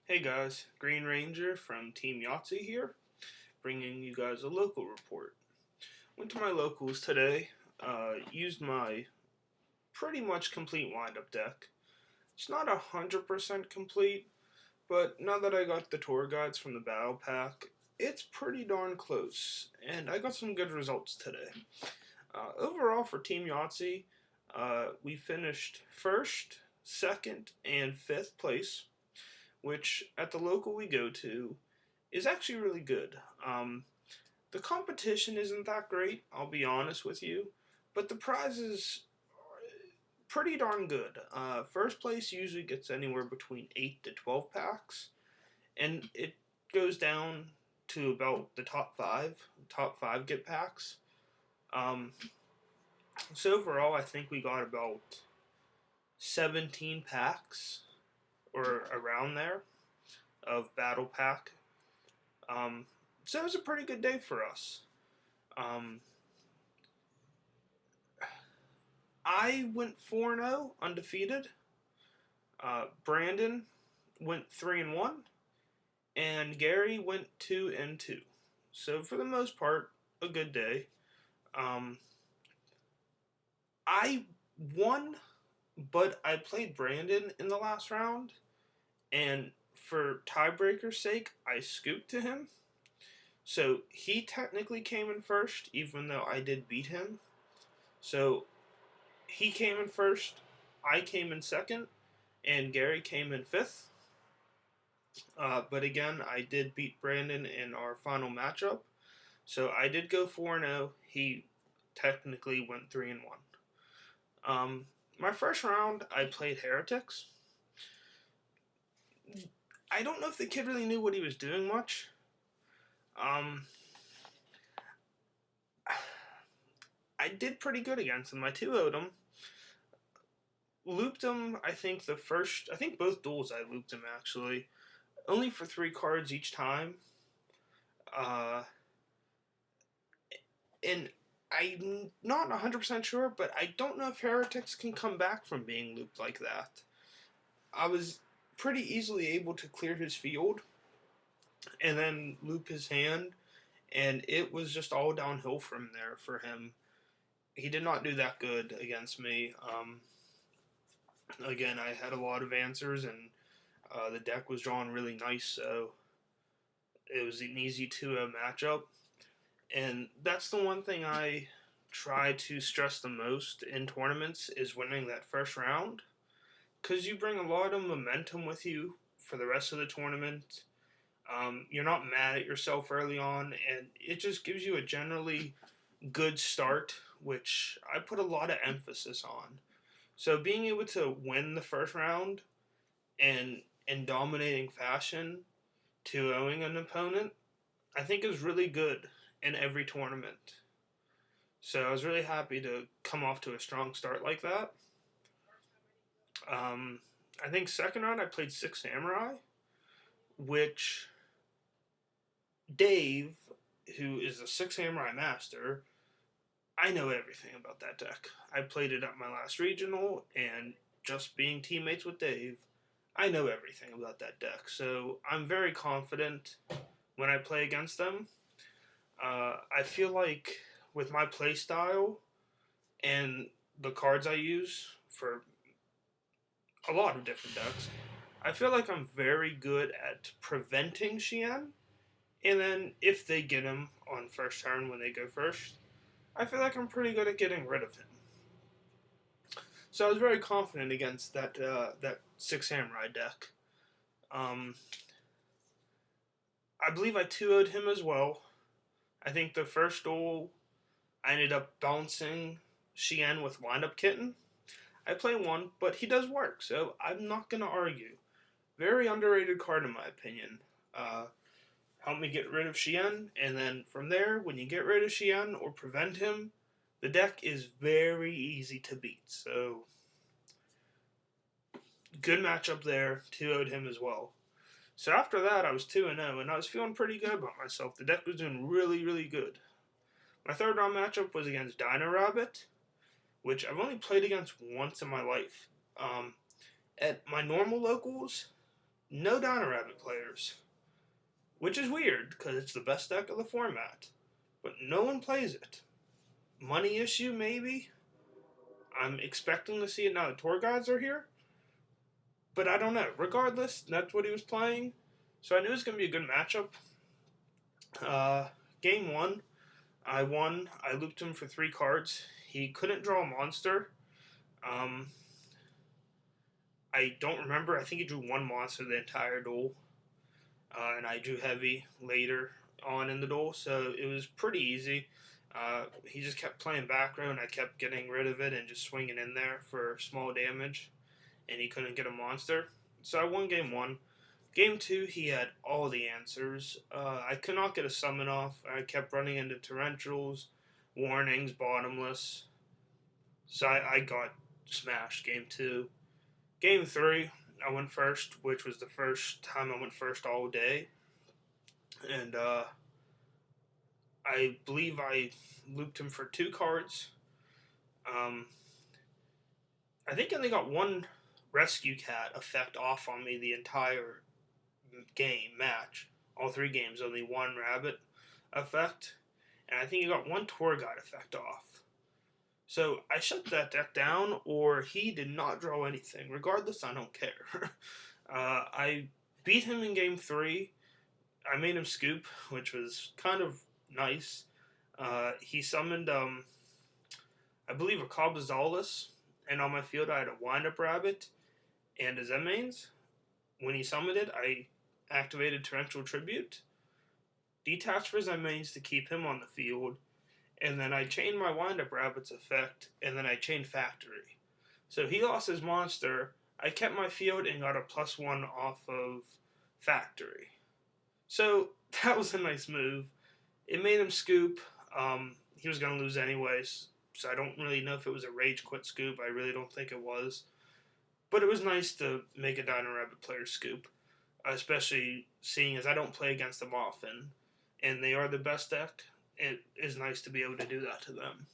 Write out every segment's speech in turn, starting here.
Hey guys, Green Ranger from Team Yahtzee here, bringing you guys a local report. Went to my locals today, used my pretty much complete wind-up deck. It's not 100% complete, but now that I got the tour guides from the Battle Pack, it's pretty darn close, and I got some good results today. Overall for Team Yahtzee, we finished first, second, and fifth place, which at the local we go to is actually really good. The competition isn't that great, I'll be honest with you, but the prizes are pretty darn good. First place usually gets anywhere between 8 to 12 packs, and it goes down to about the top 5. Top 5 get packs. So overall, I think we got about 17 packs, or around there, of Battle Pack. So it was a pretty good day for us. I went 4-0, undefeated. Brandon went 3-1, and Gary went 2-2. So for the most part, a good day. I won, but I played Brandon in the last round, and for tiebreaker's sake, I scooped to him. So he technically came in first, even though I did beat him. So he came in first, I came in second, and Gary came in fifth. But again, I did beat Brandon in our final matchup. So I did go 4-0. He technically went 3-1. My first round, I played Heretics. I don't know if the kid really knew what he was doing much. I did pretty good against him. I 2-0'd him. Looped him, I think both duels I looped him actually. Only for 3 cards each time. And I'm not 100% sure, but I don't know if Heretics can come back from being looped like that. I was pretty easily able to clear his field and then loop his hand, and it was just all downhill from there for him. He did not do that good against me. Again, I had a lot of answers, and the deck was drawn really nice, so it was an easy 2-0 matchup. And that's the one thing I try to stress the most in tournaments is winning that first round, because you bring a lot of momentum with you for the rest of the tournament. You're not mad at yourself early on, and it just gives you a generally good start, which I put a lot of emphasis on. So being able to win the first round and in dominating fashion, 2-0ing an opponent, I think is really good in every tournament. So I was really happy to come off to a strong start like that. I think second round I played Six Samurai, which Dave, who is a Six Samurai master, I know everything about that deck. I played it at my last regional, and just being teammates with Dave, I know everything about that deck. So I'm very confident when I play against them. I feel like with my play style and the cards I use for a lot of different decks, I feel like I'm very good at preventing Xian. And then if they get him on first turn when they go first, I feel like I'm pretty good at getting rid of him. So I was very confident against that Six Samurai deck. I believe I 2-0'd him as well. I think the first duel, I ended up bouncing Xian with Wind-Up Kitten. I play one, but he does work, so I'm not going to argue. Very underrated card in my opinion. Help me get rid of Xian, and then from there, when you get rid of Xian or prevent him, the deck is very easy to beat. So, good matchup there. 2-0'd him as well. So after that, I was 2-0, and I was feeling pretty good about myself. The deck was doing really, really good. My third round matchup was against Dino Rabbit, which I've only played against once in my life. At my normal locals, no Dino Rabbit players, which is weird because it's the best deck of the format, but no one plays it. Money issue, maybe? I'm expecting to see it now that tour guides are here, but I don't know. Regardless, that's what he was playing, so I knew it was going to be a good matchup. Game 1, I won. I looped him for 3 cards. He couldn't draw a monster. I don't remember. I think he drew 1 monster the entire duel. And I drew heavy later on in the duel, so it was pretty easy. He just kept playing back row, and I kept getting rid of it and just swinging in there for small damage, and he couldn't get a monster. So I won game 1. Game 2, he had all the answers. I could not get a summon off. I kept running into torrentials, warnings, bottomless. So I got smashed game 2. Game 3, I went first, which was the first time I went first all day. And I believe I looped him for 2 cards. I think I only got 1 rescue cat effect off on me the entire match. All 3 games, only 1 rabbit effect. And I think he got 1 tour guide effect off. So I shut that deck down, or he did not draw anything. Regardless, I don't care. I beat him in game 3. I made him scoop, which was kind of nice. He summoned, I believe, a Cabazalis, and on my field I had a Wind-Up Rabbit and a Zemains. When he summoned it, I activated Torrential Tribute, detached for Zemains to keep him on the field, and then I chained my Wind-Up Rabbit's effect, and then I chained Factory. So he lost his monster. I kept my field and got a +1 off of Factory. So that was a nice move. It made him scoop. He was going to lose anyways, so I don't really know if it was a rage quit scoop. I really don't think it was. But it was nice to make a Dino Rabbit player scoop, especially seeing as I don't play against them often, and they are the best deck. It is nice to be able to do that to them.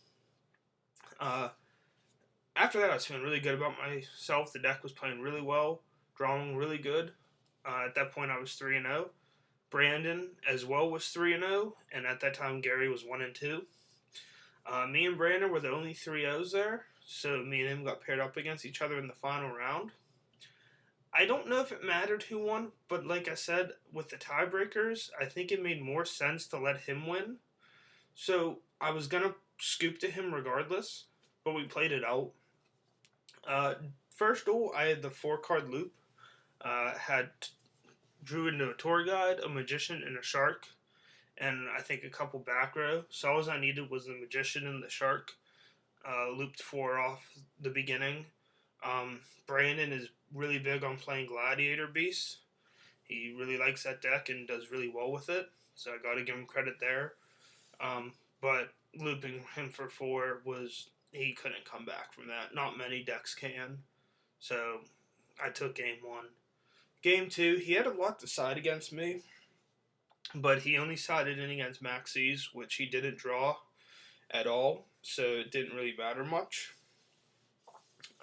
After that, I was feeling really good about myself. The deck was playing really well, drawing really good. At that point, I was 3-0. Brandon as well was 3-0, and at that time, Gary was 1-2. Me and Brandon were the only 3-0s there, so me and him got paired up against each other in the final round. I don't know if it mattered who won, but like I said, with the tiebreakers, I think it made more sense to let him win. So I was going to scoop to him regardless, but we played it out. First duel, I had the 4-card loop. Drew into a tour guide, a magician, and a shark, and I think a couple back row. So all I needed was the magician and the shark. Looped 4 off the beginning. Brandon is really big on playing Gladiator Beast. He really likes that deck and does really well with it, so I got to give him credit there. But looping him for 4 he couldn't come back from that. Not many decks can. So I took game 1. Game 2, he had a lot to side against me, but he only sided in against Maxis, which he didn't draw at all, so it didn't really matter much.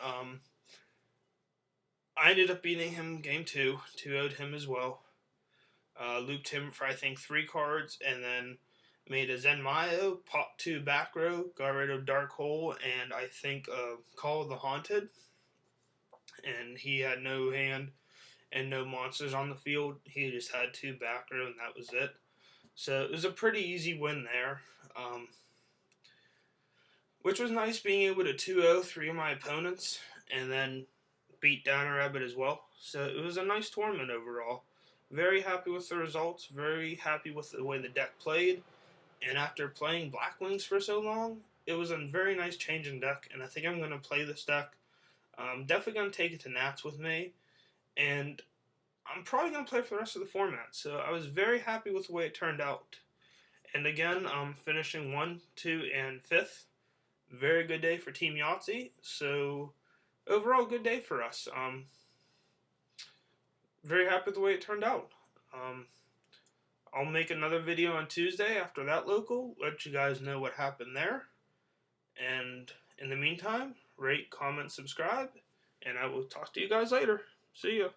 I ended up beating him game 2, 2-0'd him as well. Looped him for, I think, 3 cards, and then made a Zenmayo, popped 2 back row, got rid of Dark Hole, and I think Call of the Haunted. And he had no hand and no monsters on the field. He just had 2 back row, and that was it. So it was a pretty easy win there. Which was nice, being able to 2-0 3 of my opponents, and then beat Dino Rabbit as well. So it was a nice tournament overall. Very happy with the results, very happy with the way the deck played, and after playing Black Wings for so long, it was a very nice change in deck, and I think I'm going to play this deck. I'm definitely going to take it to Nats with me, and I'm probably going to play for the rest of the format, so I was very happy with the way it turned out. And again, I'm finishing 1, 2, and 5th. Very good day for Team Yahtzee, so overall good day for us. Very happy with the way it turned out. I'll make another video on Tuesday after that local, let you guys know what happened there. And in the meantime, rate, comment, subscribe, and I will talk to you guys later. See ya.